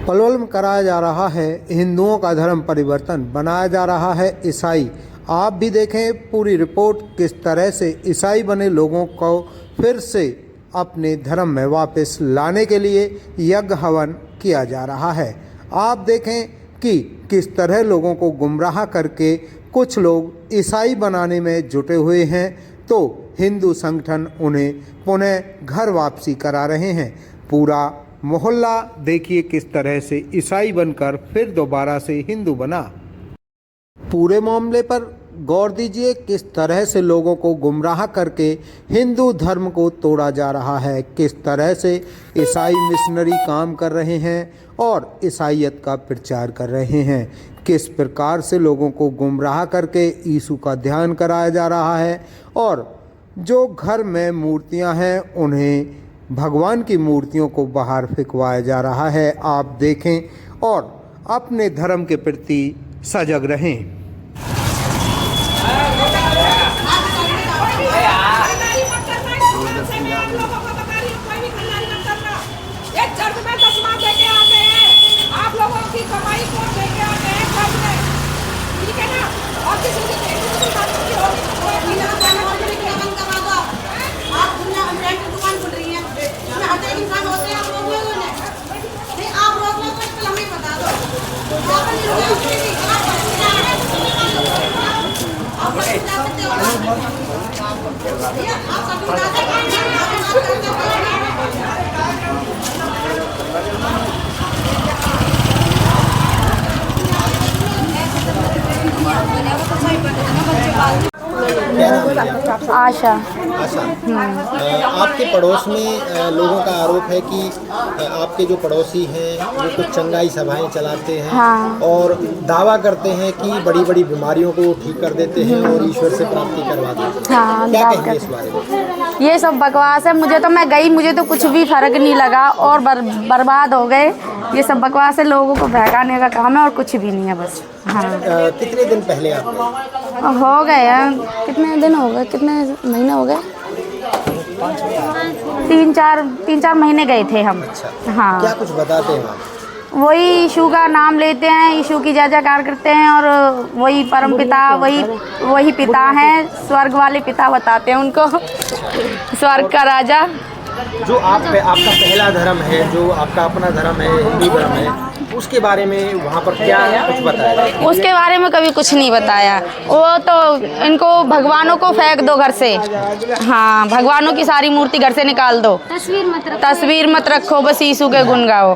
पलवल में कराया जा रहा है हिंदुओं का धर्म परिवर्तन, बनाया जा रहा है ईसाई। आप भी देखें पूरी रिपोर्ट, किस तरह से ईसाई बने लोगों को फिर से अपने धर्म में वापस लाने के लिए यज्ञ हवन किया जा रहा है। आप देखें कि किस तरह लोगों को गुमराह करके कुछ लोग ईसाई बनाने में जुटे हुए हैं, तो हिंदू संगठन उन्हें पुनः घर वापसी करा रहे हैं। पूरा मोहल्ला देखिए किस तरह से ईसाई बनकर फिर दोबारा से हिंदू बना। पूरे मामले पर गौर दीजिए, किस तरह से लोगों को गुमराह करके हिंदू धर्म को तोड़ा जा रहा है, किस तरह से ईसाई मिशनरी काम कर रहे हैं और ईसाईयत का प्रचार कर रहे हैं, किस प्रकार से लोगों को गुमराह करके यीशु का ध्यान कराया जा रहा है और जो घर में मूर्तियां हैं उन्हें भगवान की मूर्तियों को बाहर फेंकवाया जा रहा है। आप देखें और अपने धर्म के प्रति सजग रहें। आप लोगों की कमाई को देके आते हैं घर में, ठीक है ना? और किसी की आप दुनिया में रेंट की दुकान खुल रही है, इसमें हर एक इंसान होते हैं, आप लोग नहीं, आप रोक लो तो इसको हमें बता दो। आशा। आपके पड़ोस में लोगों का आरोप है कि आपके जो पड़ोसी हैं वो कुछ चंगाई सभाएं चलाते हैं। हाँ। और दावा करते हैं कि बड़ी बड़ी बीमारियों को ठीक कर देते हैं और ईश्वर से प्राप्ति करवा देते हैं। हाँ, क्या कहेंगे इस बारे में? ये सब बकवास है। मैं गई, मुझे तो कुछ भी फर्क नहीं लगा और बर्बाद हो गए। ये सब बकवास है, लोगों को बहकाने का काम है और कुछ भी नहीं है बस। हाँ। कितने दिन पहले आप गए? हो गए हैं, कितने दिन हो गए, कितने महीने हो गए? 3-4 महीने गए थे हम। अच्छा। हाँ। क्या कुछ बताते हैं आप? वही यीशु का नाम लेते हैं, यीशु की जय जयकार करते हैं और वही परम पिता, वही पिता हैं, स्वर्ग वाले पिता बताते हैं उनको, स्वर्ग का राजा। जो आपका पहला धर्म है, जो आपका अपना धर्म है, हिंदू धर्म है, उसके बारे में वहाँ पर क्या कुछ बताया? उसके बारे में कभी कुछ नहीं बताया। वो तो इनको भगवानों को फेंक दो घर से। हाँ, भगवानों की सारी मूर्ति घर से निकाल दो, तस्वीर मत रखो, बस यीशु के गुण गाओ।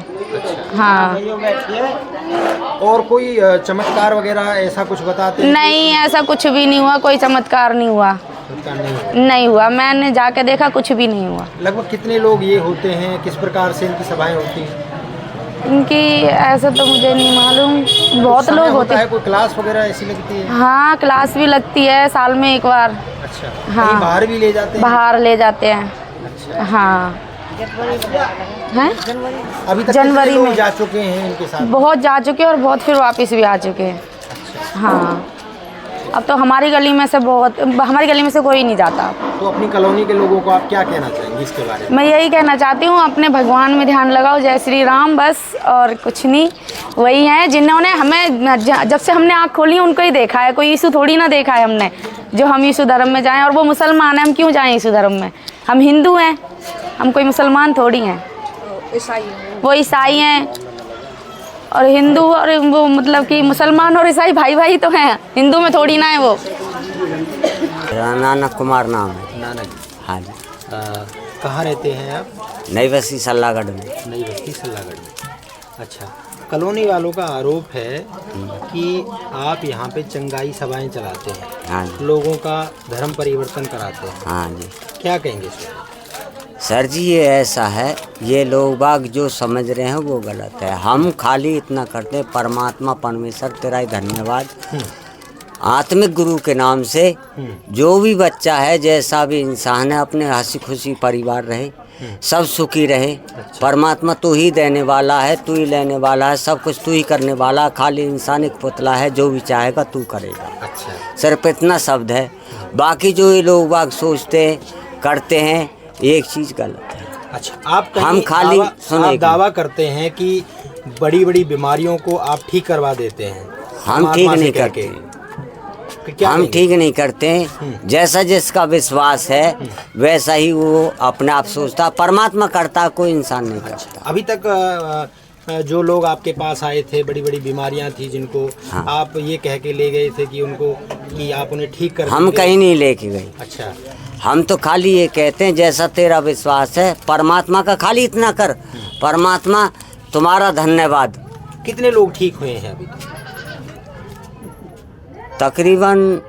हाँ। और कोई चमत्कार वगैरह ऐसा कुछ बताते हैं? नहीं, ऐसा कुछ भी नहीं हुआ, कोई चमत्कार नहीं हुआ। नहीं हुआ, मैंने जाके देखा, कुछ भी नहीं हुआ। लगभग कितने लोग ये होते हैं, किस प्रकार से इनकी सभाएं होती हैं? इनकी ऐसा तो मुझे नहीं मालूम, बहुत लोग होते हैं। कोई क्लास वगैरह ऐसी लगती है? हाँ, क्लास भी लगती है साल में एक बार। अच्छा। हाँ। कहीं बाहर भी ले जाते हैं? बाहर ले जाते हैं। अच्छा। हाँ। हैं? अभी तक जनवरी लोग में जा चुके हैं इनके साथ? बहुत जा चुके हैं और बहुत फिर वापस भी आ चुके हैं। हाँ। अब तो हमारी गली में से कोई नहीं जाता। तो अपनी कॉलोनी के लोगों को आप क्या कहना चाहेंगे इसके बारे में? मैं यही कहना चाहती हूँ, अपने भगवान में ध्यान लगाओ, जय श्री राम, बस और कुछ नहीं। वही हैं जिन्होंने हमें, जब से हमने आँख खोली उनको ही देखा है, कोई यीशु थोड़ी ना देखा है हमने जो हम यीशु धर्म में जाएं। और वो मुसलमान हैं, हम क्यों जाएं यीशु धर्म में? हम हिंदू हैं, हम कोई मुसलमान थोड़ी हैं। वो ईसाई हैं और हिंदू, और वो मतलब कि मुसलमान और ईसाई भाई भाई तो हैं, हिंदू में थोड़ी ना है वो। नानक कुमार नाम है। नानक? हाँ जी। कहाँ रहते हैं आप? नई बस्ती सल्लागढ़ में। नई बस्ती सल्लागढ़ में। अच्छा। कॉलोनी वालों का आरोप है कि आप यहाँ पे चंगाई सभाएं चलाते हैं। हाँ जी। लोगों का धर्म परिवर्तन कराते हैं। हाँ जी। क्या कहेंगे सर? सर जी, ये ऐसा है, ये लोग बाग जो समझ रहे हैं वो गलत है। हम खाली इतना करते हैं, परमात्मा परमेश्वर तेरा ही धन्यवाद, आत्मिक गुरु के नाम से जो भी बच्चा है, जैसा भी इंसान है, अपने हंसी खुशी परिवार रहे, सब सुखी रहे। परमात्मा तू ही देने वाला है, तू ही लेने वाला है, सब कुछ तू ही करने वाला। खाली इंसान एक पुतला है, जो भी चाहेगा तू करेगा। अच्छा। सिर्फ इतना शब्द है। बाकी जो ये लोग बाग सोचते करते हैं, एक चीज़ गलत है। अच्छा, आप हम खाली दावा करते हैं कि बड़ी बड़ी बीमारियों को आप ठीक करवा देते हैं। हम ठीक परमात्मा से नहीं कह करते, के। क्या हम कहेंगे? ठीक नहीं करते। जैसा जिसका विश्वास है वैसा ही वो अपने आप सोचता, परमात्मा करता, कोई इंसान नहीं करता। अभी तक जो लोग आपके पास आए थे, बड़ी बड़ी बीमारियां थी जिनको हाँ। आप ये कह के ले गए थे कि उनको, कि आप उन्हें ठीक कर हम देंगे। कहीं नहीं लेके गए। अच्छा, हम तो खाली ये कहते हैं जैसा तेरा विश्वास है परमात्मा का, खाली इतना कर, परमात्मा तुम्हारा धन्यवाद। कितने लोग ठीक हुए हैं अभी तक? तकरीबन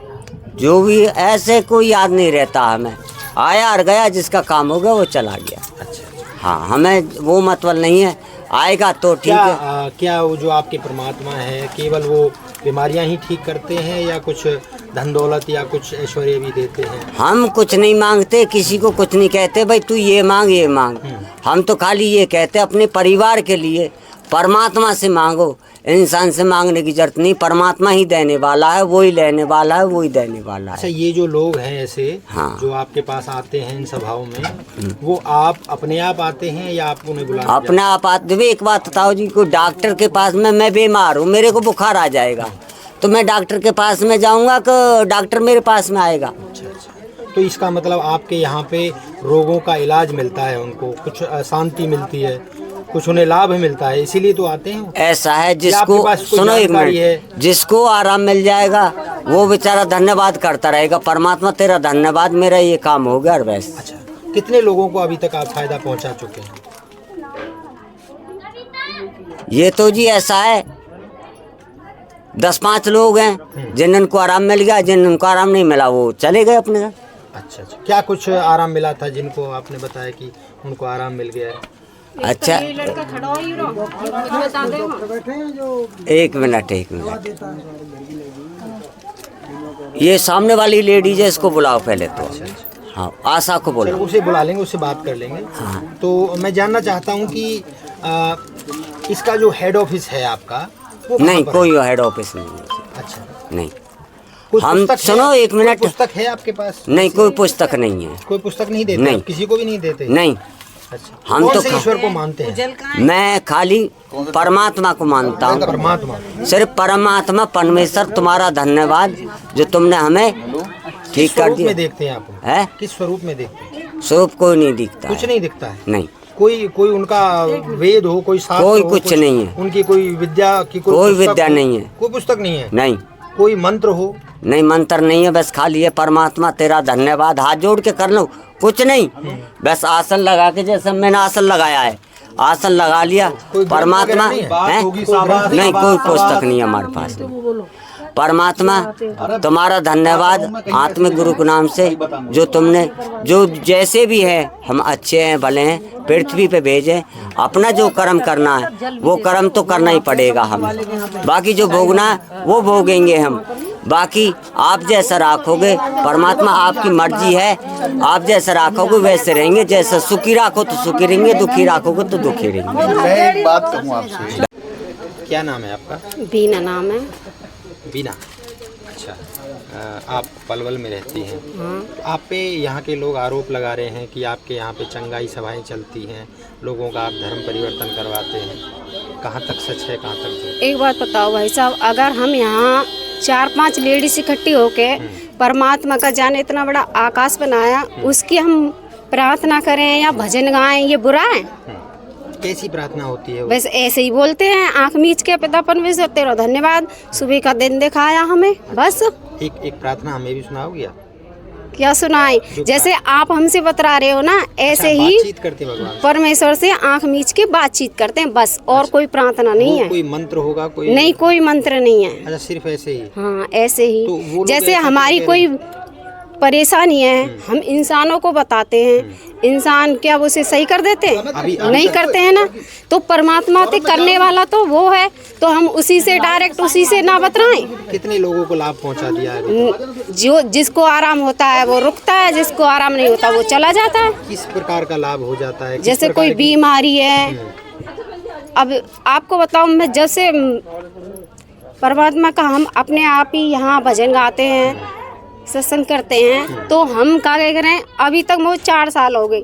जो भी, ऐसे कोई याद नहीं रहता हमें, आया और गया, जिसका काम हो गया वो चला गया। अच्छा, हाँ, हमें वो मतलब नहीं है, आएगा तो ठीक क्या है। क्या वो जो आपके परमात्मा है केवल वो बीमारियां ही ठीक करते हैं या कुछ धन दौलत या कुछ ऐश्वर्य भी देते हैं? हम कुछ नहीं मांगते, किसी को कुछ नहीं कहते भाई तू ये मांग ये मांग। हम तो खाली ये कहते अपने परिवार के लिए परमात्मा से मांगो, इंसान से मांगने की जरूरत नहीं। परमात्मा ही देने वाला है, वही लेने वाला है, वही देने वाला अच्छा, है। ये जो लोग हैं ऐसे, हाँ। जो आपके पास आते हैं इन सभाओं में, वो आप अपने आप आते हैं या आप उन्हें बुलाते हैं? अपने आप आते हुए। एक बात बताओ जी, कोई डॉक्टर के पास में, मैं बीमार हूँ, मेरे को बुखार आ जाएगा, तो मैं डॉक्टर के पास में जाऊँगा कि डॉक्टर मेरे पास में आएगा? अच्छा। तो इसका मतलब आपके यहाँ पे रोगों का इलाज मिलता है, उनको कुछ शांति मिलती है, कुछ उन्हें लाभ मिलता है, इसीलिए तो आते हैं वो? ऐसा है, आपके जिसको पास कोई सुनो एक जानकारी है? मिनट, जिसको आराम मिल जाएगा वो बेचारा धन्यवाद करता रहेगा, परमात्मा तेरा धन्यवाद, मेरा ये काम हो गया और बस। अच्छा, कितने लोगों को अभी तक आप फायदा पहुंचा चुके हैं? ये तो जी ऐसा है, 10-5 लोग हैं जिनको आराम मिल गया, जिनको आराम नहीं मिला वो चले गए अपने घर। अच्छा अच्छा, क्या कुछ आराम मिला था जिनको आपने बताया कि उनको आराम मिल गया है? अच्छा, एक मिनट, ये सामने वाली लेडीज है, इसको बुलाओ पहले तो। हाँ, आशा को चलो बुलाओ। उसे बुला लेंगे, उससे बात कर लेंगे। तो मैं जानना चाहता हूँ कि इसका जो हेड ऑफिस है आपका, वो कहाँ नहीं, पर कोई है? हेड ऑफिस नहीं है। अच्छा, नहीं, कुछ हम पुस्तक है? सुनो एक मिनट। कोई पुस्तक है आपके पास? नहीं, कोई पुस्तक नहीं है। कोई पुस्तक नहीं देते? नहीं। आप किसी को भी नहीं देते? नहीं, अच्छा, हम कौन तो से ईश्वर को मानते हैं? मैं खाली परमात्मा को मानता हूँ, परमात्मा। सिर्फ परमात्मा, परमेश्वर तुम्हारा धन्यवाद जो तुमने हमें ठीक किस कर स्वरूप में दिया देखते हैं आप? है। किस स्वरूप में देखते हैं? स्वरूप कोई नहीं दिखता कुछ है। नहीं दिखता है? नहीं, कोई उनका वेद हो, कोई शास्त्र कोई हो, कुछ नहीं है। उनकी कोई विद्या की कोई पुस्तक विद्या हो? नहीं है। कोई पुस्तक नहीं है? नहीं, कोई मंत्र हो? नहीं, मंत्र नहीं है, बस खाली है परमात्मा तेरा धन्यवाद, हाथ जोड़ के कर लो, कुछ नहीं, बस आसन लगा के, जैसे मैंने आसन लगाया है, आसन लगा लिया, कोई ग्रंथ परमात्मा वगैरह नहीं है? है? बात होगी, साबात, नहीं, कोई साबात, पुस्तक नहीं है हमारे पास में। परमात्मा तुम्हारा धन्यवाद, आत्मिक गुरु के नाम से, जो तुमने, जो जैसे भी है, हम अच्छे हैं, भले हैं, पृथ्वी पे भेजे, अपना जो कर्म करना है वो कर्म तो करना ही पड़ेगा हमें, बाकी जो भोगना है वो भोगेंगे हम, बाकी आप जैसा राखोगे, परमात्मा आपकी मर्जी है, आप जैसा राखोगे वैसे रहेंगे, जैसा सुखी राखो तो सुखी रहेंगे, दुखी राखोगे तो दुखी रहेंगे। मैं एक बात कहूँ आपसे। क्या नाम है आपका? बीना नाम है। बीना। अच्छा, आप पलवल में रहती हैं। आप पे यहाँ के लोग आरोप लगा रहे हैं कि आपके यहाँ पे चंगाई सभाएं चलती हैं, लोगों का आप धर्म परिवर्तन करवाते हैं, कहाँ तक सच है, कहाँ तक झूठ? एक बात बताओ भाई साहब, अगर हम यहाँ 4-5 लेडीज इकट्ठी होके परमात्मा का जाने इतना बड़ा आकाश बनाया, उसकी हम प्रार्थना करें या भजन गाएं, ये बुरा है? कैसी प्रार्थना होती है वो? बस ऐसे ही बोलते हैं, आंख मीच के पिता परमेश्वर तेरा धन्यवाद, सुबह का दिन दिखाया हमें, बस। एक प्रार्थना हमें भी सुनाओगी आप? क्या सुनाए? जैसे आप हमसे बतरा रहे हो ना, ऐसे ही बातचीत करते हैं भगवान से? परमेश्वर से आंख मीच के बातचीत करते हैं, बस, और कोई प्रार्थना नहीं है। कोई मंत्र होगा? कोई नहीं, कोई मंत्र नहीं है। अच्छा, सिर्फ ऐसे ही? हाँ, ऐसे तो वो ही, लोग जैसे ऐसा हमारी क्यों कह कोई परेशानी है, हम इंसानों को बताते हैं, इंसान क्या वो उसे सही कर देते हैं? अभी नहीं करते हैं ना। तो परमात्मा से करने वाला तो वो है, तो हम उसी से डायरेक्ट, उसी से ना बतराएं। कितने लोगों को लाभ पहुंचा दिया है? जो जिसको आराम होता है वो रुकता है, जिसको आराम नहीं होता वो चला जाता है। किस प्रकार का लाभ हो जाता है? किस जैसे प्रकार कोई की- बीमारी है, अब आपको बताऊं, मैं जब से परमात्मा का हम अपने आप ही यहाँ भजन गाते हैं, सत्संग करते हैं तो हम क्या कह रहे हैं, अभी तक मुझे 4 साल हो गए,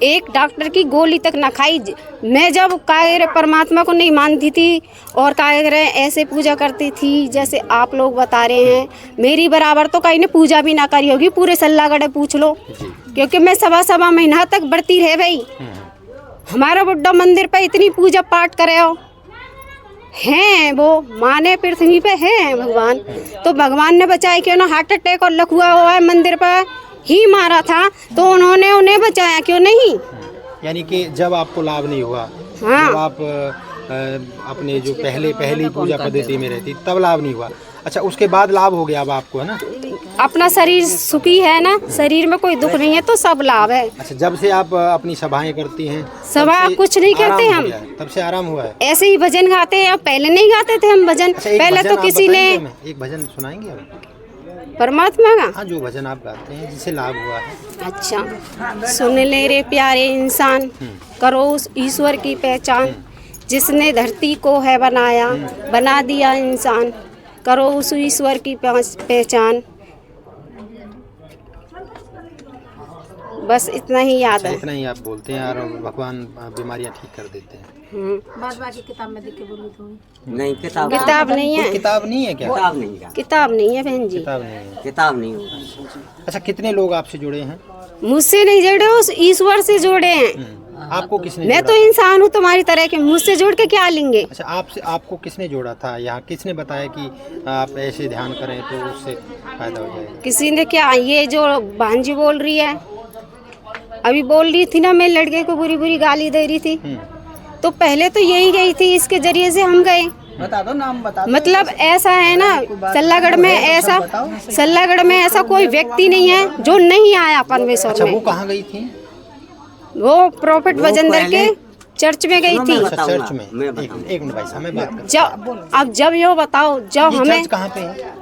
एक डॉक्टर की गोली तक ना खाई। मैं जब क्या कह रहे परमात्मा को नहीं मानती थी और क्या कह रहे ऐसे पूजा करती थी जैसे आप लोग बता रहे हैं, मेरी बराबर तो कहीं ने पूजा भी ना करी होगी, पूरे सल्लागढ़ पूछ लो, क्योंकि मैं सवा महीना तक बढ़ती रह गई। हमारा बुड्ढा मंदिर पे इतनी पूजा पाठ करे हो हैं, वो माने पृथ्वी पे हैं भगवान, तो भगवान ने बचाया क्यों ना। हार्ट अटैक और लखुआ हुआ है मंदिर पर ही मारा था तो उन्होंने उन्हें बचाया क्यों नहीं। यानी कि जब आपको लाभ नहीं हुआ, हाँ। जब आप अपने जो पहली पूजा पद्धति में रहती तब लाभ नहीं हुआ। अच्छा, उसके बाद लाभ हो गया अब आपको, है ना? अपना शरीर सुखी है ना, शरीर में कोई दुख नहीं है तो सब लाभ है। अच्छा, जब से आप अपनी सभाएं करती हैं, सभा कुछ नहीं करते हम, तब से आराम हुआ है? ऐसे ही भजन गाते हैं, पहले नहीं गाते थे हम भजन। अच्छा, एक पहले भजन तो आप किसी ने बताएंगे हमें? एक भजन सुनाएंगे आप परमात्मा का। हाँ, जो भजन आप गाते हैं जिससे लाभ हुआ है। अच्छा, सुन ले रे प्यारे इंसान, करो उस ईश्वर की पहचान, जिसने धरती को है बनाया, बना दिया इंसान, करो उस ईश्वर की पहचान। बस इतना ही याद है। इतना ही आप बोलते हैं और भगवान बीमारियां ठीक कर देते हैं। नहीं, किताब नहीं है, किताब नहीं है क्या? किताब नहीं है, किताब नहीं है बहन जी, किताब नहीं है। किताब नहीं होगा। अच्छा, कितने लोग आपसे जुड़े हैं? मुझसे नहीं जुड़े, उस ईश्वर से जुड़े हैं। आपको किसने मैं जोड़ा? तो इंसान हूँ तुम्हारी तरह के, मुझसे जुड़ के क्या लेंगे। अच्छा, आपको किसने जोड़ा था? यहाँ किसने बताया कि आप ऐसे ध्यान करें तो उससे फायदा हो जाएगा? किसी ने क्या, ये जो भांजी बोल रही है, अभी बोल रही थी ना, मेरे लड़के को बुरी बुरी गाली दे रही थी, तो पहले तो यही गई थी, इसके जरिए से हम गए। बता दो नाम, बता दो। मतलब ऐसा है ना, सल्लागढ़ में ऐसा कोई व्यक्ति नहीं है जो नहीं आया परमेश्वर अच्छा, में। वो कहाँ गई थी? वो प्रॉफिट वजेंद्र के चर्च में गई थी। अच्छा, चर्च में। एक मिनट भाई साहब, मैं बात कर। अब जब यो बताओ, जब हमें चर्च कहाँ पे है?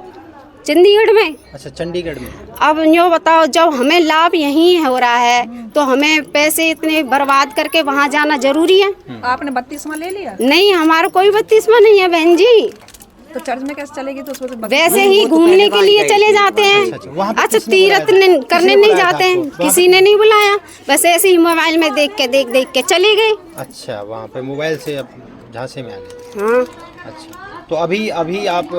चंडीगढ़ में। अच्छा, चंडीगढ़ में। अब यो बताओ, जब हमें लाभ यहीं हो रहा है तो हमें पैसे इतने बर्बाद करके वहाँ जाना जरूरी है? आपने 32वां ले लिया? नहीं, हमारा कोई 32वां नहीं है बहन जी। तो चर्च में कैसे चलेगी? तो उसमें तो वैसे ही घूमने के लिए चले जाते हैं। अच्छा, तीर्थ करने नहीं जाते हैं, किसी ने नहीं बुलाया, बस ऐसे ही मोबाइल में देख के चले गए। अच्छा, वहाँ पे मोबाइल से अब झांसे में आ गए। हाँ। अच्छा, तो अभी आप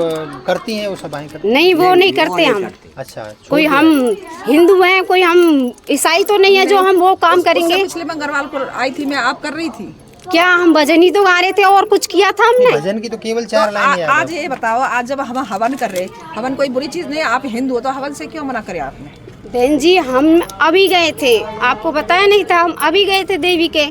करती हैं वो सभाएं करती? नहीं, वो नहीं करते हम। अच्छा, कोई हम हिंदू हैं, कोई हम ईसाई तो नहीं है जो हम वो काम करेंगे। पिछले मंगलवार को आई थी मैं, आप कर रही थी क्या? हम भजन ही तो गा रहे थे और कुछ किया था हमने? भजन की तो केवल 4 लाइनें याद है। आज ये बताओ, आज जब हम हवन कर रहे, हवन कोई बुरी चीज नहीं है, आप हिंदू हो तो हवन से क्यों मना करे आपने? बहन जी, हम अभी गए थे, आपको बताया नहीं था, हम अभी गए थे देवी के।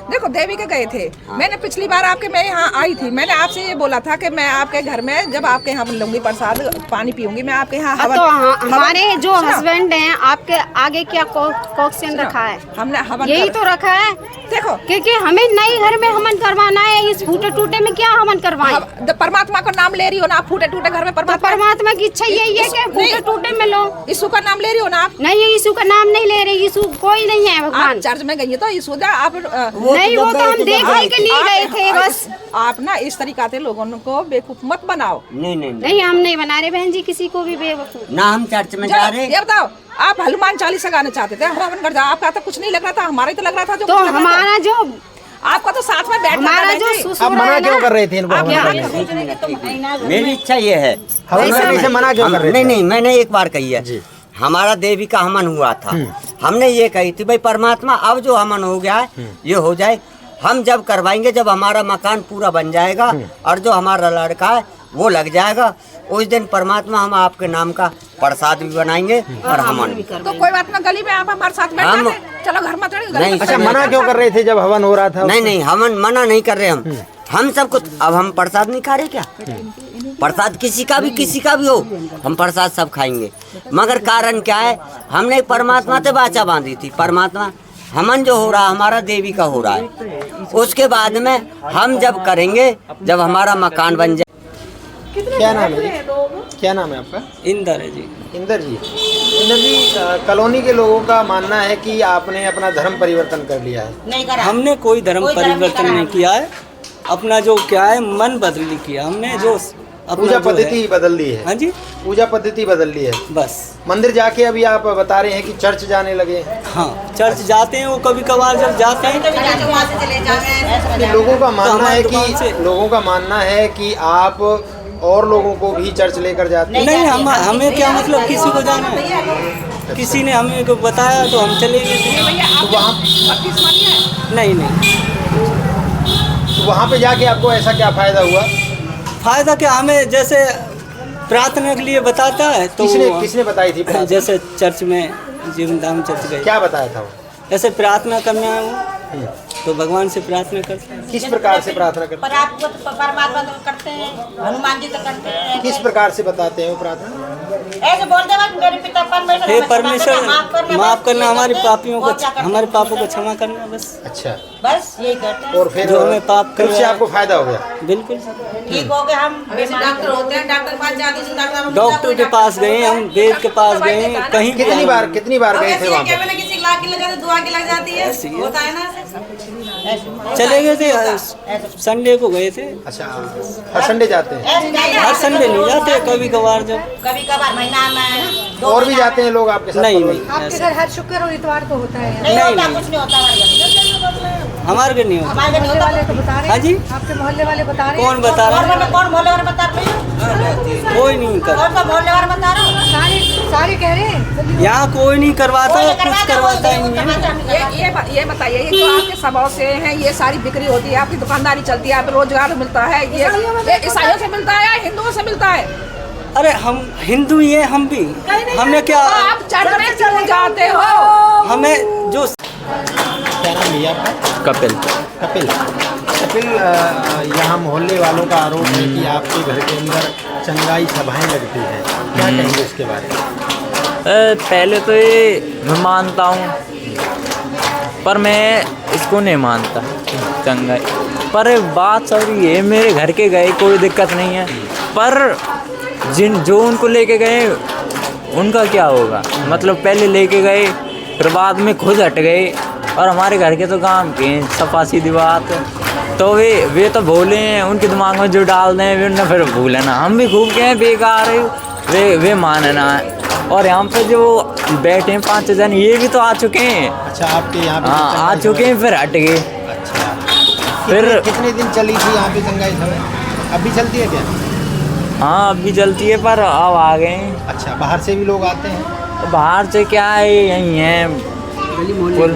देखो, देवी के गए थे। मैंने पिछली बार मैं यहाँ आई थी, मैंने आपसे ये बोला था कि मैं आपके घर में जब आपके यहाँ लूंगी प्रसाद, पानी पीऊंगी, मैं आपके यहाँ हवन। तो हमारे जो हस्बैंड हैं, आपके आगे क्या क्वेश्चन रखा है? हमने हवन यही तो रखा है। देखो, क्योंकि हमें नए घर में हवन करवाना है, इस फूटे टूटे में क्या हवन करवाएं? परमात्मा का नाम ले रही हो ना आप, फूटे टूटे घर में परमात्मा की इच्छा यही है कि फूटे टूटे में लो। यीशु का नाम ले रही हो ना आप? नहीं, यीशु का नाम नहीं ले रहे, यीशु कोई नहीं है भगवान। चर्च में गई तो यीशु आप नहीं, वो तो हम देखने के लिए गए थे बस। आप ना इस तरीका से लोगों को बेवकूफ मत बनाओ। नहीं, हम नहीं बना रहे बहन जी किसी को भी बेवकूफ। ना हम चर्च में जा रहे। ये बताओ, आप हनुमान चालीसा गाना चाहते थे, हवन कर जाओ, आपका तो कुछ नहीं लग रहा था, हमारा ही तो लग रहा था। जो तो हमारा जो आपका तो साथ में बैठना हमारा जो आप ससुर मना है क्यों ना, कर रहे थे इनको हवन करने? मेरी इच्छा ये है। हवन करने से मना क्यों कर रहे थे? नहीं, मैंने एक बार कही है। हमारा देवी का हवन हुआ था, हमने ये कही थी भाई परमात्मा अब जो हवन हो गया है ये हो जाए, हम जब करवाएंगे, जब हमारा मकान पूरा बन जाएगा और जो हमारा लड़का है वो लग जाएगा, उस दिन परमात्मा हम आपके नाम का प्रसाद भी बनाएंगे और हवन भी। तो कोई बात ना, गली में आप हमारे साथ बैठ जाते, चलो घर में चढ़े। नहीं, अच्छा, मना क्यों कर रहे थे जब हवन हो रहा था? नहीं, हवन मना नहीं कर रहे हम सब कुछ। अब हम प्रसाद नहीं खा रहे क्या? प्रसाद किसी का भी हो, हम प्रसाद सब खाएंगे। मगर कारण क्या है, हमने परमात्मा से वाचा बांधी थी। परमात्मा हवन जो हो रहा हमारा देवी का हो रहा है, उसके बाद में हम जब करेंगे, जब हमारा मकान बन जाए। क्या नाम है? क्या नाम है आपका? इंदर है जी। इंदर जी, कॉलोनी के लोगों का मानना है कि आपने अपना धर्म परिवर्तन कर लिया है। हमने कोई धर्म परिवर्तन नहीं किया है, अपना जो क्या है मन बदली किया हमने। जो अपना पूजा जो पद्धति है। बदल दी है। हाँ जी, पूजा पद्धति बदल दी है। बस। मंदिर जाके अभी आप बता रहे हैं कि चर्च जाने लगे हैं। हाँ, चर्च जाते हैं, वो कभी कभार जब जाते हैं कि लोगों का मानना है दुकान से- कि लोगों का मानना है कि आप और लोगों को भी चर्च लेकर जाते हैं। नहीं, हमें क्या मतलब किसी को जाना है, किसी ने हमें को बताया तो हम चले गए थे। तो वहाँ नहीं, तो वहाँ पे जाके आपको ऐसा क्या फायदा हुआ? फायदा क्या, हमें जैसे प्रार्थना के लिए बताता है तो किसने बताई थी प्रार्थना? जैसे चर्च में जीवन धाम चर्च गए, क्या बताया था वो? जैसे प्रार्थना करना है वो, तो भगवान से प्रार्थना करते हैं। किस प्रकार से प्रार्थना करते पर आप तो परमात्मा तो करते हैं, हनुमान जी तो करते हैं। हैं? किस प्रकार से बताते हैं वो प्रार्थना? ऐसे बोल देगा कि मेरे पिता परमेश्वर हे हमें क्षमा परमेश्वर, करना, माफ करना बस, हमारे ये पापियों और क्या को, करते हमारे हैं? पापों को क्षमा करना, बस। अच्छा, बस यही करते हैं। और फिर जो हमें पाप फिर से करवाया। आपको फायदा हो गया? बिल्कुल। ठीक हो गए हम। डॉक्टर होते हैं, डॉक्टर पास जाते हैं, डॉक्टर के पास गए, हम वेद के पास गए, कहीं भी कितनी बार गए थे वहाँ पे? किसी लाख की लगा दुआ की लग जाती है, ऐसे ही है। होता है ना। चले गए थे, संडे को गए थे। अच्छा, हर संडे जाते हैं? हर संडे नहीं जाते, कभी कभार जब। कभी कभार महीना में और भी जाते हैं लोग आपके साथ? नहीं, आपके घर हर शुक्र और इतवार को होता है? नहीं, होता, नहीं। कुछ नहीं होता हमारे घर नहीं होता। हमारे घर नहीं होता। तो बता रहे हाँ जी, आपके मोहल्ले वाले बता रहे कौन बता रहा है? कौन मोहल्ले वाले बता रहे हैं? कोई नहीं कर, कौन सा मोहल्ले वाले बता रहे हो? सारे कह रहे हैं यहाँ कोई नहीं करवाता, कुछ करवाता ही नहीं है। ये बताइए, ये जो आपके स्वभाव से हैं, ये सारी बिक्री होती है, आपकी दुकानदारी चलती है, आप रोजगार मिलता है, ये ईसाइयों से मिलता है या हिंदुओं से मिलता है? अरे हम हिंदू ही हैं, हम भी, हमने क्या, आप चर्च में क्यों जाते हो? हमें जो। क्या नाम भैया आपका? कपिल। कपिल, यहाँ मोहल्ले वालों का आरोप है कि आपके घर के अंदर चंगाई सभाएं लगती हैं, क्या कहेंगे इसके बारे में? पहले तो ये मैं मानता हूँ, पर मैं इसको नहीं मानता चंगाई। पर बात सारी ये, मेरे घर के गए कोई दिक्कत नहीं है, पर जो उनको लेके गए उनका क्या होगा? मतलब पहले लेके गए, फिर बाद में खुद हट गए, और हमारे घर के तो काम के सफा सीधी बात। तो वे तो भोले हैं, उनके दिमाग में जो डाल दें वे ना फिर भूले ना। हम भी खूब कहें बेकार है, वे माने ना। और यहाँ पे जो बैठे हैं 5 जन, ये भी तो आ चुके हैं। अच्छा, आपके यहाँ पे? हाँ, आ चुके हैं, फिर हट गए। अच्छा, फिर कितने दिन चली थी यहाँ पे चंगाई सभा? अभी चलती है क्या? हाँ, अभी चलती है, पर अब आ गए हैं। अच्छा, बाहर से भी लोग आते हैं? बाहर से क्या है, यहीं हैं कुल।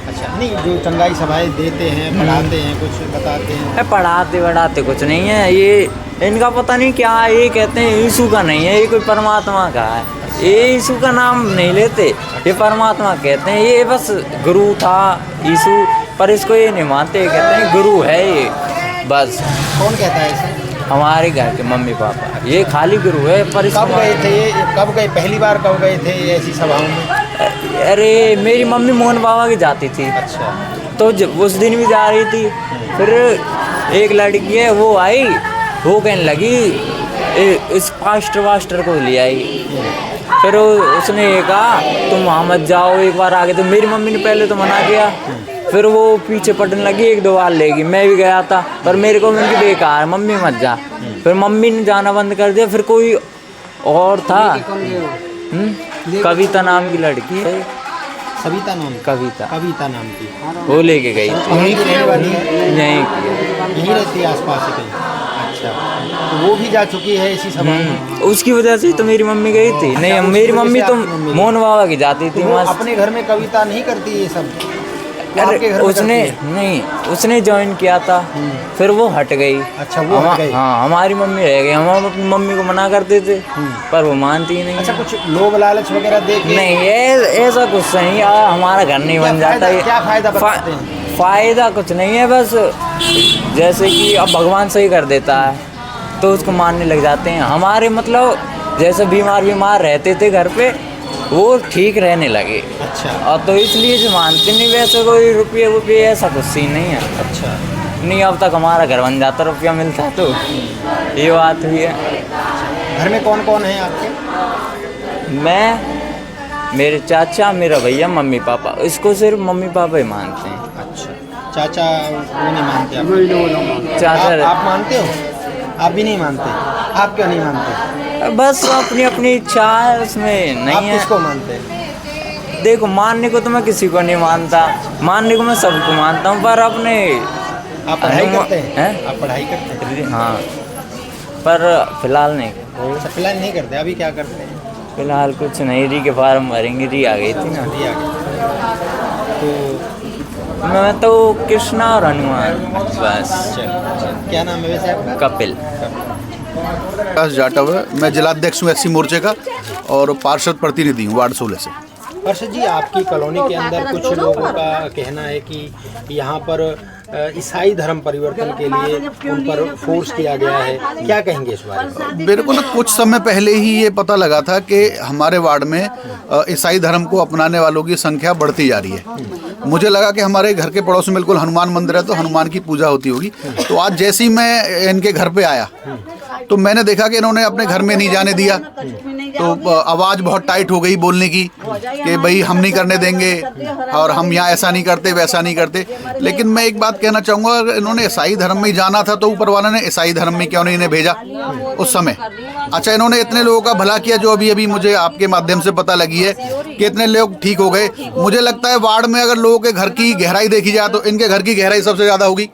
अच्छा, नहीं, जो चंगाई सभाएं देते हैं, पढ़ाते हैं, कुछ बताते हैं? पढ़ाते कुछ नहीं है, ये इनका पता नहीं क्या है। ये कहते हैं यीशु का नहीं है, ये कोई परमात्मा का है। ये यीशु का नाम नहीं लेते, ये परमात्मा कहते हैं। ये बस गुरु था यीशु, पर इसको ये नहीं मानते, कहते हैं गुरु है ये बस। कौन कहता है इसे? हमारे घर के मम्मी पापा, ये खाली गुरु है। पर कब गए थे ये? कब गए, पहली बार कब गए थे ये ऐसी सभाओं में? अरे मेरी मम्मी मोहन बाबा की जाती थी। अच्छा, तो उस दिन भी जा रही थी। फिर एक लड़की है, वो आई, वो कहने लगी इस पास्टर को ले आई। फिर उसने ये कहा तुम वहाँ मत जाओ, एक बार आगे। तो मेरी मम्मी ने पहले तो मना किया, फिर वो पीछे पटने लगी, 1-2 बार लेगी। मैं भी गया था, पर मेरे को उनकी बेकार, मम्मी मत जा। फिर मम्मी ने जाना बंद कर दिया। फिर कोई और था, कविता नाम की लड़की है। सविता नाम? कविता नाम की, वो लेके गई थी। यहीं की रहने वाली है? यहीं रहती है आसपास ही कहीं? अच्छा, तो वो भी जा चुकी है इसी सभा में? उसकी वजह से तो मेरी मम्मी गई थी। नहीं, मेरी मम्मी तो मोहन बाबा की जाती थी। वो अपने घर में कविता नहीं करती ये सब? उसने ज्वाइन किया था, फिर वो हट गई। अच्छा, वो हट गई? हाँ, हमारी मम्मी रह गई। हम अपनी मम्मी को मना करते थे, पर वो मानती ही नहीं। अच्छा, कुछ लोभ लालच वगैरह देख? नहीं, ऐसा कुछ नहीं। हमारा घर नहीं बन जाता। क्या फायदा बताते हैं? फायदा कुछ नहीं है, बस जैसे कि अब भगवान सही कर देता है तो उसको मानने लग जाते हैं। हमारे मतलब जैसे बीमार रहते थे घर पे, वो ठीक रहने लगे। अच्छा, और तो इसलिए जो मानते नहीं, वैसे कोई रुपये ऐसा कुछ सीन नहीं है। अच्छा, नहीं, अब तक हमारा घर बन जाता, रुपया मिलता तो ये बात हुई है। घर में कौन कौन है आपके? मैं, मेरे चाचा, मेरा भैया, मम्मी पापा। इसको सिर्फ मम्मी पापा ही मानते हैं। अच्छा, चाचा वो नहीं मानते आप? चाचा आप मानते हो? आप भी नहीं मानते? आप क्यों नहीं मानते? बस अपनी अपनी इच्छा है, उसमें नहीं आप है। किसको मानते हैं? देखो, मानने को तो मैं किसी को नहीं मानता, मानने को मैं सबको मानता हूँ, पर अपने आप पढ़ाई करते हैं? आप पढ़ाई करते हैं? हाँ, पर फिलहाल नहीं। अच्छा, फिलहाल नहीं करते। अभी क्या करते हैं? फिलहाल कुछ नहीं, री के फार्म भरेंगे, री आ गई थी ना। री आ गई। तो मैं तो कृष्णा और हनुमान बस। क्या नाम है वैसे आपका? कपिल। विकास जाटव है, मैं जिलाध्यक्ष हूँ एससी मोर्चे का और पार्षद प्रतिनिधि हूँ वार्ड 16 से। पार्षद जी, आपकी कॉलोनी के अंदर कुछ लोगों का कहना है कि यहाँ पर ईसाई धर्म परिवर्तन के लिए उन पर फोर्स किया गया है, क्या कहेंगे इस बारे में? मेरे को ना कुछ समय पहले ही ये पता लगा था कि हमारे वार्ड में ईसाई धर्म को अपनाने वालों की संख्या बढ़ती जा रही है। मुझे लगा कि हमारे घर के पड़ोस में बिल्कुल हनुमान मंदिर है तो हनुमान की पूजा होती होगी। तो आज जैसे ही मैं इनके घर पे आया तो मैंने देखा कि इन्होंने अपने घर में नहीं जाने दिया। तो आवाज़ बहुत टाइट हो गई बोलने की कि भाई हम नहीं करने देंगे और हम यहाँ ऐसा नहीं करते वैसा नहीं करते। लेकिन मैं एक बात कहना चाहूँगा, अगर इन्होंने ईसाई धर्म में ही जाना था तो ऊपर वाले ने ईसाई धर्म में क्यों नहीं इन्हें भेजा उस समय। अच्छा, इन्होंने इतने लोगों का भला किया, जो अभी अभी मुझे आपके माध्यम से पता लगी है कि इतने लोग ठीक हो गए। मुझे लगता है वार्ड में अगर लोगों के घर की गहराई देखी जाए तो इनके घर की गहराई सबसे ज़्यादा होगी।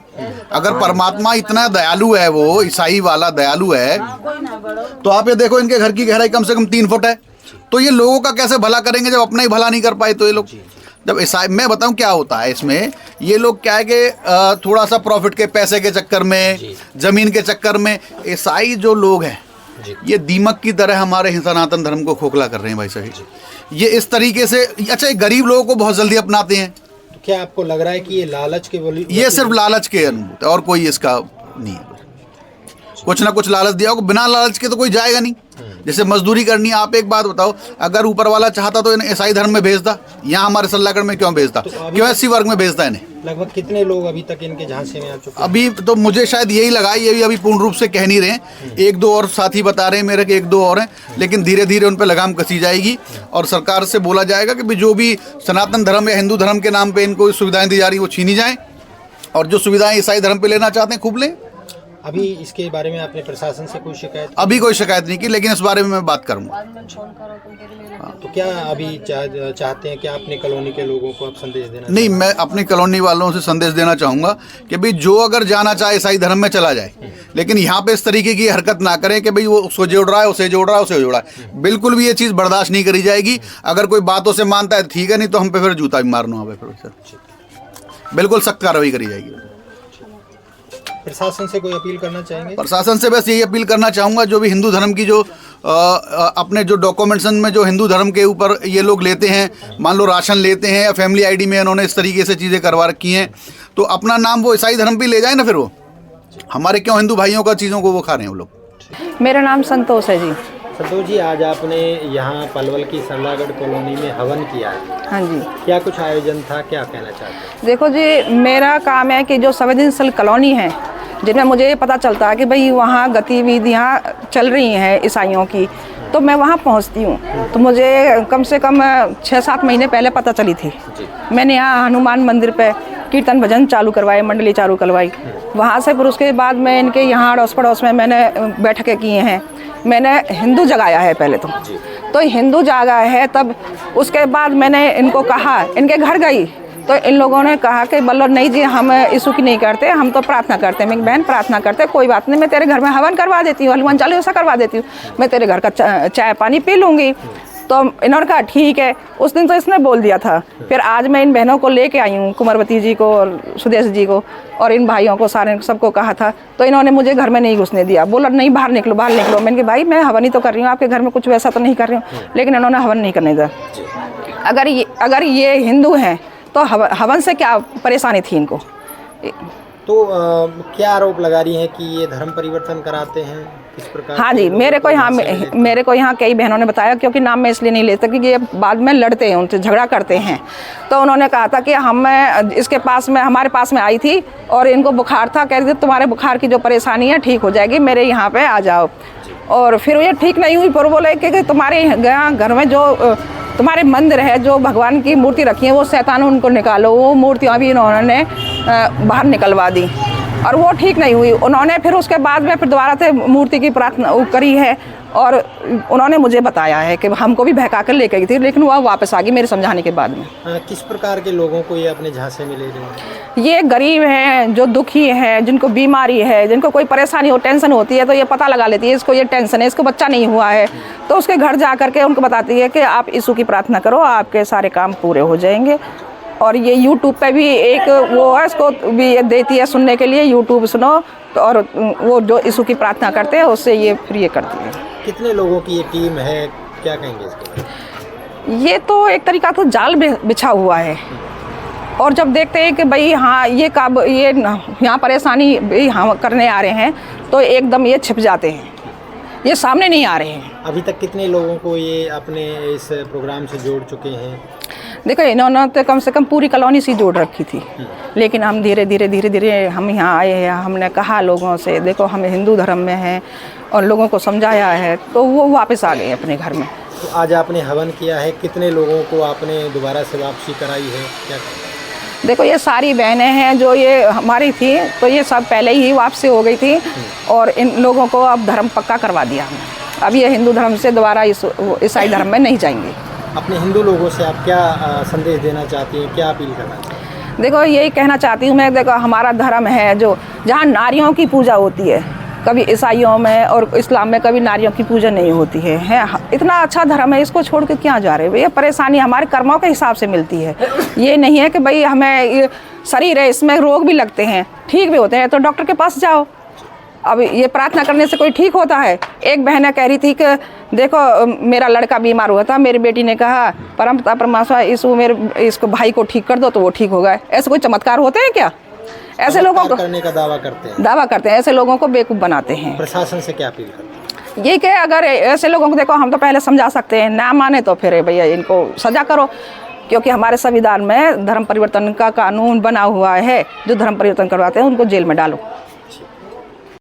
अगर परमात्मा इतना दयालु है, वो ईसाई वाला दयालु है, तो आप ये देखो इनके घर की गहराई कम से कम 3 फुट है। तो ये लोगों का कैसे भला करेंगे जब अपना ही भला नहीं कर पाए? तो ये लोग जब ईसाई, मैं बताऊं क्या होता है इसमें, ये लोग क्या है कि थोड़ा सा प्रॉफिट के पैसे के चक्कर में, जमीन के चक्कर में, ईसाई जो लोग हैं ये दीमक की तरह हमारे सनातन धर्म को खोखला कर रहे हैं भाई साहब। ये इस तरीके से, अच्छा, गरीब लोगों को बहुत जल्दी अपनाते हैं। तो क्या आपको लग रहा है कि ये लालच के बोली? ये सिर्फ लालच के अनुभूत है और कोई इसका नहीं है। कुछ ना कुछ लालच दिया होगा, बिना लालच के तो कोई जाएगा नहीं। जैसे मजदूरी करनी है, आप एक बात बताओ, अगर ऊपर वाला चाहता तो इन्हें ईसाई धर्म में भेजता, यहाँ हमारे सल्लागढ़ में क्यों भेजता? क्यों एससी वर्ग में भेजता इन्हें? लगभग कितने लोग अभी तक इनके झांसे में आ चुके हैं? अभी तो मुझे शायद यही लगा, ये भी अभी पूर्ण रूप से कह नहीं रहे हैं। 1-2 और साथी बता रहे हैं मेरे के, 1-2 और हैं, लेकिन धीरे धीरे उन पर लगाम कसी जाएगी और सरकार से बोला जाएगा कि जो भी सनातन धर्म या हिंदू धर्म के नाम पे इनको सुविधाएं दी जा रही वो छीनी जाएं और जो सुविधाएं ईसाई धर्म पे लेना चाहते हैं खूब लें। अभी इसके बारे में आपने प्रशासन से कोई शिकायत? अभी कोई शिकायत नहीं की, लेकिन इस बारे में मैं बात करूंगा। तो क्या अभी चाहते हैं कि अपने कॉलोनी के लोगों को आप संदेश देना? नहीं, मैं अपनी कॉलोनी वालों से संदेश देना चाहूँगा कि भाई जो अगर जाना चाहे ईसाई धर्म में चला जाए, लेकिन यहाँ पे इस तरीके की हरकत ना करें कि भाई वो उसको जोड़ रहा है, उसे जोड़ रहा है, उसे जोड़ रहा है। बिल्कुल भी ये चीज़ बर्दाश्त नहीं करी जाएगी। अगर कोई बातों से मानता है ठीक है, नहीं तो हम पे फिर जूता भी मारना होगा। फिर बिल्कुल सख्त कार्रवाई करी जाएगी। प्रशासन से कोई अपील करना चाहेंगे? प्रशासन से बस यही अपील करना चाहूँगा, जो भी हिंदू धर्म की जो अपने जो डॉक्यूमेंटेशन में जो हिंदू धर्म के ऊपर ये लोग लेते हैं, मान लो राशन लेते हैं या फैमिली आईडी में इन्होंने इस तरीके से चीज़ें करवा रखी हैं, तो अपना नाम वो ईसाई धर्म पे ले जाए ना। फिर वो हमारे क्यों हिंदू भाइयों का चीज़ों को वो खा रहे हैं वो लोग। मेरा नाम संतोष है जी। संतोष जी, आज आपने यहाँ पलवल की सरलागढ़ कॉलोनी में हवन किया है। हाँ जी। क्या कुछ आयोजन था, क्या कहना चाहते हैं? देखो जी, मेरा काम है कि जो संवेदनशील कॉलोनी है, जिनमें मुझे ये पता चलता है कि भाई वहाँ गतिविधियाँ चल रही हैं ईसाइयों की, तो मैं वहाँ पहुँचती हूँ। तो मुझे कम से कम 6-7 महीने पहले पता चली थी। मैंने यहाँ हनुमान मंदिर पे कीर्तन भजन चालू करवाए, मंडली चालू करवाई। वहाँ से फिर उसके बाद मैं इनके यहाँ अड़ोस पड़ोस में मैंने बैठकें किए हैं। मैंने हिंदू जगाया है पहले तो हिंदू जागा है। तब उसके बाद मैंने इनको कहा, इनके घर गई तो इन लोगों ने कहा कि बोलो नहीं जी, हम यीशु की नहीं करते, हम तो प्रार्थना करते हैं। मेरी बहन प्रार्थना करते, कोई बात नहीं, मैं तेरे घर में हवन करवा देती हूँ, हनुमान चालीसा करवा देती हूँ, मैं तेरे घर का चाय पानी पी लूँगी। तो इन्होंने कहा ठीक है। उस दिन तो इसने बोल दिया था। फिर आज मैं इन बहनों को लेके आई हूँ, कुंवरवती जी को और सुदेश जी को और इन भाइयों को, सारे सबको कहा था, तो इन्होंने मुझे घर में नहीं घुसने दिया। बोला नहीं, बाहर निकलो, बाहर निकलो। मैंने कहा भाई मैं हवन ही तो कर रही हूँ, आपके घर में कुछ वैसा तो नहीं कर रही हूँ। लेकिन इन्होंने हवन नहीं करने दिया। अगर ये हिंदू हैं तो हवन से क्या परेशानी थी इनको? तो क्या आरोप लगा रही हैं कि ये धर्म परिवर्तन कराते हैं, किस प्रकार? हाँ जी, मेरे को यहाँ कई बहनों ने बताया, क्योंकि नाम मैं इसलिए नहीं लेता क्योंकि ये बाद में लड़ते हैं, उनसे झगड़ा करते हैं। तो उन्होंने कहा था कि इसके पास में, हमारे पास में आई थी और इनको बुखार था, कह रही थी तुम्हारे बुखार की जो परेशानी है ठीक हो जाएगी, मेरे यहाँ पे आ जाओ। और फिर ये ठीक नहीं हुई, पर बोले कि तुम्हारे यहाँ घर में जो तुम्हारे मंदिर है, जो भगवान की मूर्ति रखी है, वो शैतान उनको निकालो। वो मूर्तियाँ भी इन्होंने बाहर निकलवा दी। और वो ठीक नहीं हुई। उन्होंने फिर उसके बाद में फिर दोबारा से मूर्ति की प्रार्थना करी है और उन्होंने मुझे बताया है कि हमको भी बहका कर लेकर गई थी, लेकिन वह वापस आ गई मेरे समझाने के बाद में। किस प्रकार के लोगों को ये अपने झांसे में ले रहे हैं? ये गरीब हैं, जो दुखी हैं, जिनको बीमारी है, जिनको कोई परेशानी हो, टेंशन होती है, तो ये पता लगा लेती है इसको ये टेंशन है, इसको बच्चा नहीं हुआ है, तो उसके घर जा करके उनको बताती है कि आप यीशु की प्रार्थना करो, आपके सारे काम पूरे हो जाएंगे। और ये यूट्यूब पे भी एक वो है, इसको भी ये देती है सुनने के लिए, यूट्यूब सुनो, तो और वो जो यीशु की प्रार्थना करते हैं उससे ये फिर ये करती है। कितने लोगों की ये टीम है, क्या कहेंगे इसके बारे में? ये तो एक तरीका तो जाल बिछा हुआ है, और जब देखते हैं कि भाई हाँ ये यहाँ परेशानी भी हम करने आ रहे हैं, तो एकदम ये छिप जाते हैं, ये सामने नहीं आ रहे हैं। अभी तक कितने लोगों को ये अपने इस प्रोग्राम से जोड़ चुके हैं? देखो इन्होंने तो कम से कम पूरी कॉलोनी सी जोड़ रखी थी, लेकिन हम धीरे धीरे हम यहाँ आए हैं। हमने कहा लोगों से, देखो हम हिंदू धर्म में हैं, और लोगों को समझाया है, तो वो वापस आ गए अपने घर में। तो आज आपने हवन किया है, कितने लोगों को आपने दोबारा से वापसी कराई है, क्या? देखो ये सारी बहनें हैं जो ये हमारी थी, तो ये सब पहले ही वापसी हो गई थी, और इन लोगों को अब धर्म पक्का करवा दिया हमने। अब ये हिंदू धर्म से दोबारा ईसाई धर्म में नहीं जाएंगे। अपने हिंदू लोगों से आप क्या संदेश देना चाहती हैं, क्या अपील करना चाहती हैं? देखो यही कहना चाहती हूँ मैं, देखो हमारा धर्म है जो जहाँ नारियों की पूजा होती है, कभी ईसाइयों में और इस्लाम में कभी नारियों की पूजा नहीं होती है। इतना अच्छा धर्म है, इसको छोड़ के क्या जा रहे हैं? ये परेशानी हमारे कर्मों के हिसाब से मिलती है। ये नहीं है कि भाई हमें शरीर है, इसमें रोग भी लगते हैं, ठीक भी होते हैं, तो डॉक्टर के पास जाओ। अब ये प्रार्थना करने से कोई ठीक होता है? एक बहन कह रही थी कि देखो मेरा लड़का बीमार हुआ था, मेरी बेटी ने कहा परमपिता परमात्मा इसको भाई को ठीक कर दो, तो वो ठीक हो गए। ऐसे कोई चमत्कार होते हैं क्या? ऐसे लोगों को करने का दावा करते हैं, ऐसे लोगों को बेवकूफ़ बनाते हैं। प्रशासन से क्या अपील करते हैं? ये कि अगर ऐसे लोगों को, देखो हम तो पहले समझा सकते हैं, ना माने तो फिर भैया इनको सजा करो, क्योंकि हमारे संविधान में धर्म परिवर्तन का कानून बना हुआ है। जो धर्म परिवर्तन करवाते हैं उनको जेल में डालो।